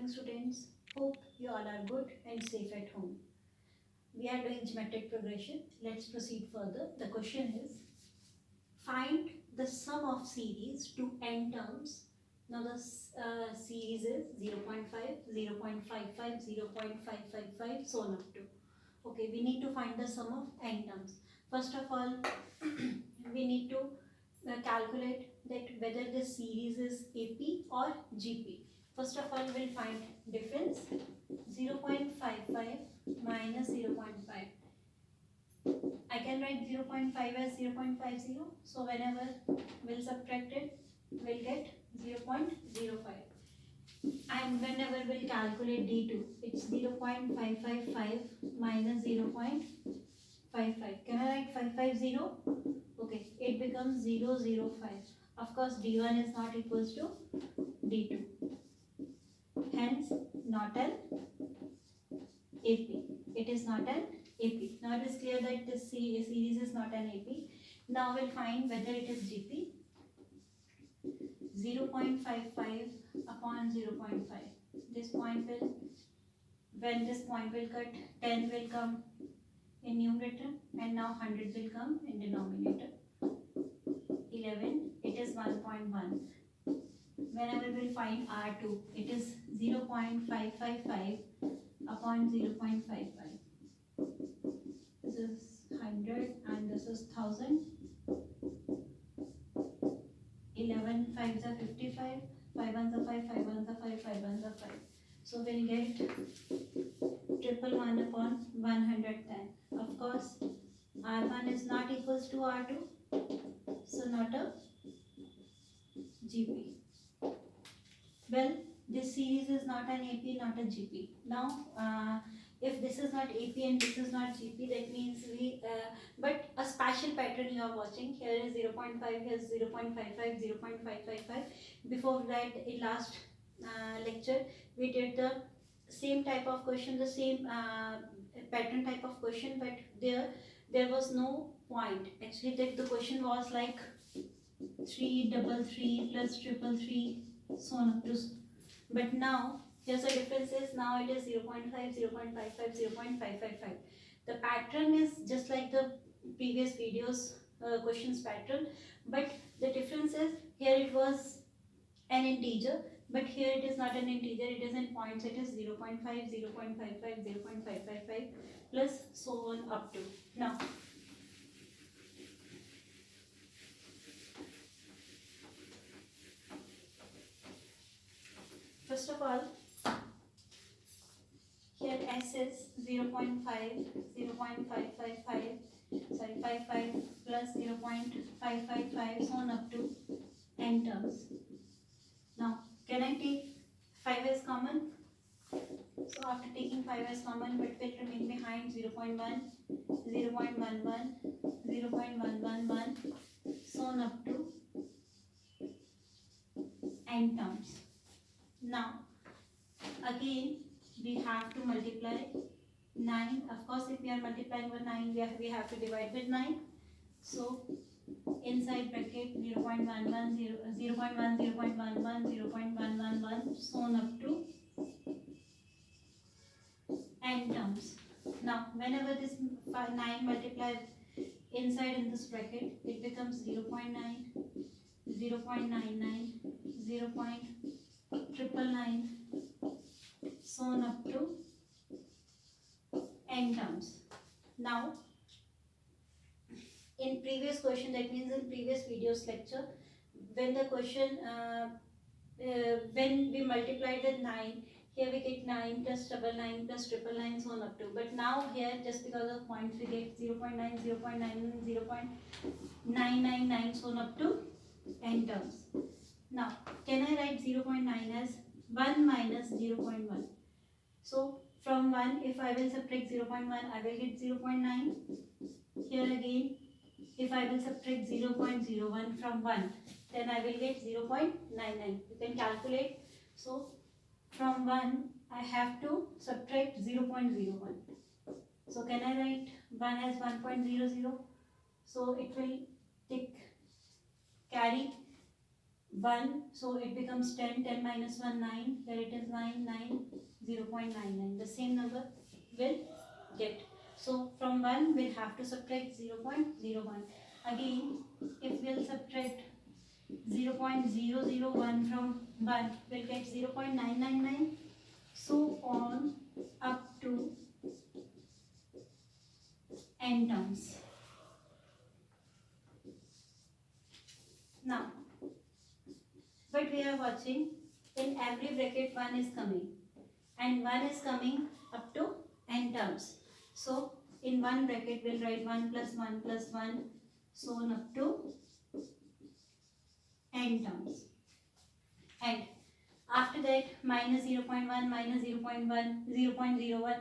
morning, students. Hope you all are good and safe at home. We are doing geometric progression. Let's proceed further. The question is, find the sum of series to n terms. Now the series is 0 0.5, 0 0.55, 0 0.555, so on up to. Okay, we need to find the sum of n terms. First of all, we need to calculate that whether this series is AP or GP. First of all, we'll find difference. 0 0.55 minus 0 0.5. I can write 0 0.5 as 0 0.50. So whenever we'll subtract it, we'll get 0 0.05. And whenever we'll calculate D2, it's 0 0.555 minus 0 0.55. Can I write 550? Okay, it becomes 005. Of course, D1 is not equals to D2. Hence, not an AP. It is not an AP. Now it is clear that this series is not an AP. Now we'll find whether it is GP. 0 0.55 upon 0 0.5. This point will, when this point will cut, 10 will come in numerator and now 100 will come in denominator. 11, it is 1.1. Whenever we'll find R2, it is 0 0.555 upon 0 0.55. This is 100 and this is 1000. 11 5s are 55, 5 1s are 5, 5 1s are 5, 5 1s are 5. So we'll get 111 upon 110. Of course, R1 is not equals to R2, so not a GP. Well, this series is not an AP, not a GP. Now, if this is not AP and this is not GP, that means but a spatial pattern you are watching. Here is 0 0.5, here is 0 0.55, 0 0.555. Before that, in last lecture, we did the same type of question, the same pattern type of question, but there was no point. Actually, the question was like 333 plus 333, so on up to. But now here's the difference is now it is 0 0.5, 0 0.55, 0 0.555. The pattern is just like the previous videos questions pattern, but the difference is here it was an integer, but here it is not an integer, it is in points. It is 0 0.5, 0 0.55, 0 0.555 plus so on up to. Now first of all, here S is 0 0.5, 0 0.555, sorry 55 plus 0 0.555, so on up to n terms. Now, can I take 5 as common? So after taking 5 as common, what will remain behind? 0 0.1, 0 0.11, 0 0.111, so on up to n terms. Now, again, we have to multiply 9. Of course, if we are multiplying with 9, we have to divide with 9. So, inside bracket 0 0.11, 0 0.1, 0 0.11, 0 0.111, so on up to n terms. Now, whenever this 9 multiplies inside in this bracket, it becomes 0 0.9, 0 0.99, 0 0.999, so on up to n terms. Now, in previous question, that means in previous videos lecture, when the question, when we multiplied with 9, here we get 9 plus 999 plus 999, so on up to. But now here, just because of points, we get 0 0.9, 0 0.9, 0 0.999, so on up to n terms. Now, can I write 0 0.9 as 1 minus 0 0.1? So, from 1, if I will subtract 0 0.1, I will get 0 0.9. Here again, if I will subtract 0 0.01 from 1, then I will get 0 0.99. You can calculate. So, from 1, I have to subtract 0 0.01. So, can I write 1 as 1.00? So, it will carry 1, so it becomes 10, 10 minus 1, 9, here it is 9, 9, 0.99. The same number will get. So from 1, we'll have to subtract 0.01. Again, if we'll subtract 0.001 from 1, we'll get 0.999. So on up to n terms. Now, but we are watching in every bracket 1 is coming, and 1 is coming up to n terms. So in one bracket we'll write 1 plus 1 plus 1, so on up to n terms. And after that minus 0.1, minus 0.1, 0.01,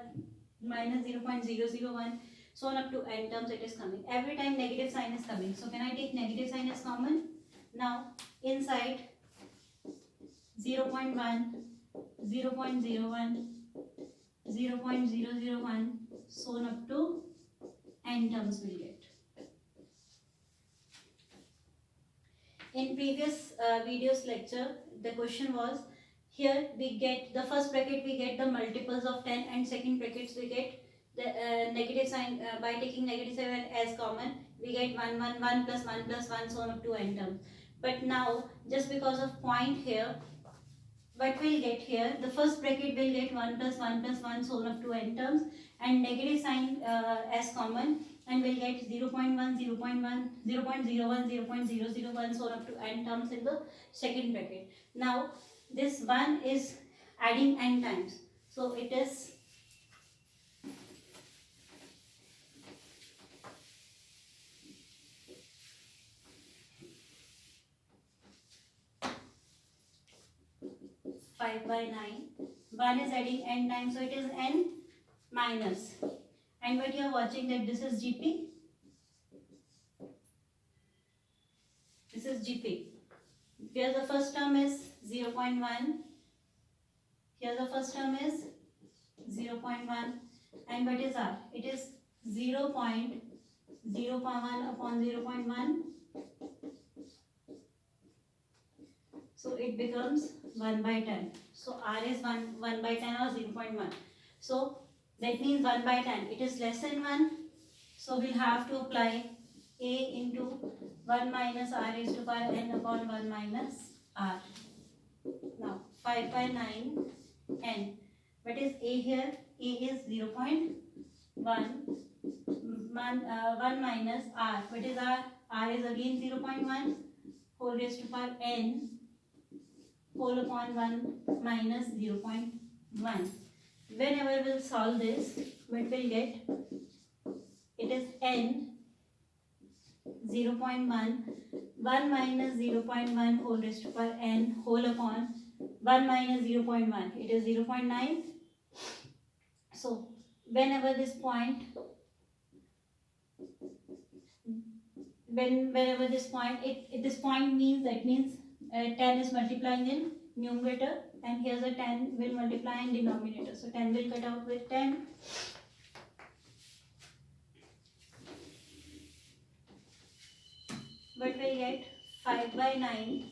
minus 0.001, so on up to n terms it is coming. Every time negative sign is coming. So can I take negative sign as common? Now inside 0.1, 0.01, 0.001, so on up to n terms will get. In previous videos lecture, the question was, here we get the first bracket, we get the multiples of 10, and second brackets we get the negative sign. By taking negative sign as common, we get 1, 1, 1 plus 1 plus 1, so on up to n terms. But now, just because of point here, what we'll get here, the first bracket will get 1 plus 1 plus 1, so on up to n terms, and negative sign as common, and we'll get 0.1, 0.1, 0.01, 0.001, so on up to n terms in the second bracket. Now this 1 is adding n times, so it is 5 by 9. 1 is adding n times, so it is n minus. And what you are watching, that this is GP. This is GP. Here the first term is 0.1. Here the first term is 0.1. And what is R? It is 0.01 upon 0.1. So it becomes 1 by 10. So R is 1 by 10 or 0.1. So that means 1 by 10. It is less than 1. So we'll have to apply A into 1 minus R raised to power n upon 1 minus R. Now 5 by 9 n. What is A here? A is 0.1 1 minus R. What is R? R is again 0.1 whole raised to power n whole upon 1 minus 0.1. Whenever we'll solve this, what we'll get? It is n 0.1 1 minus 0.1 whole raised to power n whole upon 1 minus 0.1. It is 0.9. So whenever this point, whenever this point, this point means, that means 10 is multiplying in numerator, and here's a 10 will multiply in denominator. So 10 will cut out with 10. But we'll get 5 by 9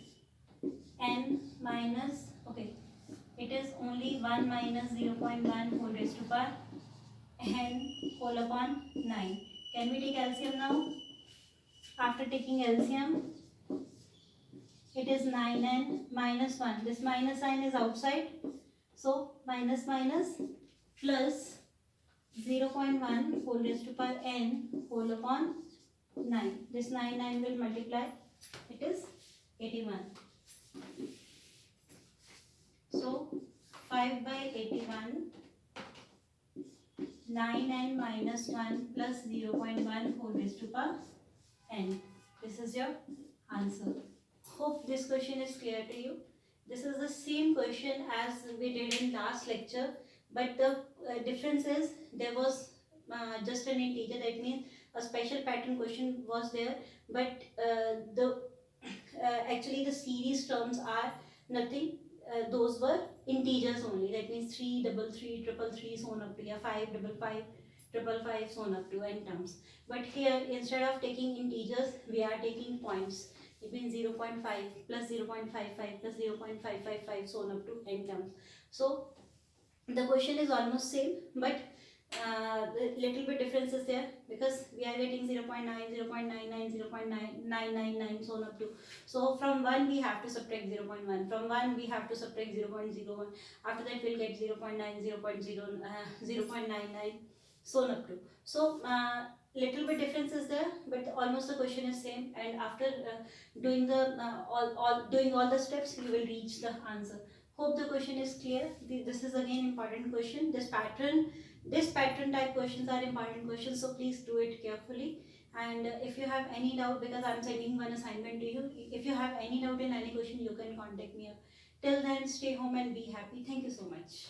n minus, okay, it is only 1 minus 0.1 whole raised to power n whole upon 9. Can we take LCM now? After taking LCM, it is 9n minus 1. This minus sign is outside. So minus minus plus 0.1 whole raised to power n whole upon 9. This 9 will multiply. It is 81. So 5 by 81, 9n minus 1 plus 0.1 whole raised to power n. This is your answer. Hope this question is clear to you. This is the same question as we did in last lecture, but the difference is there was just an integer, that means a special pattern question was there, but actually the series terms are nothing. Those were integers only, that means 3, 3, 3, 3, so on up to 5, 5, 5, 5, 5, so on up to n terms. But here, instead of taking integers, we are taking points. It means 0.5 plus 0.55 plus 0.555 so on up to n terms. So the question is almost same, but the little bit difference is there because we are getting 0.9, 0.99, 0.9999 so on up to. So from 1 we have to subtract 0.1, from 1 we have to subtract 0.01, after that we'll get 0.9, 0.99 so on up to. So little bit difference is there, but almost the question is same, and after doing the doing all the steps you will reach the answer. Hope the question is clear. This is again important question. This pattern type questions are important questions, so please do it carefully. And if you have any doubt, because I'm sending one assignment to you, if you have any doubt in any question, you can contact me. Till then, stay home and be happy. Thank you so much.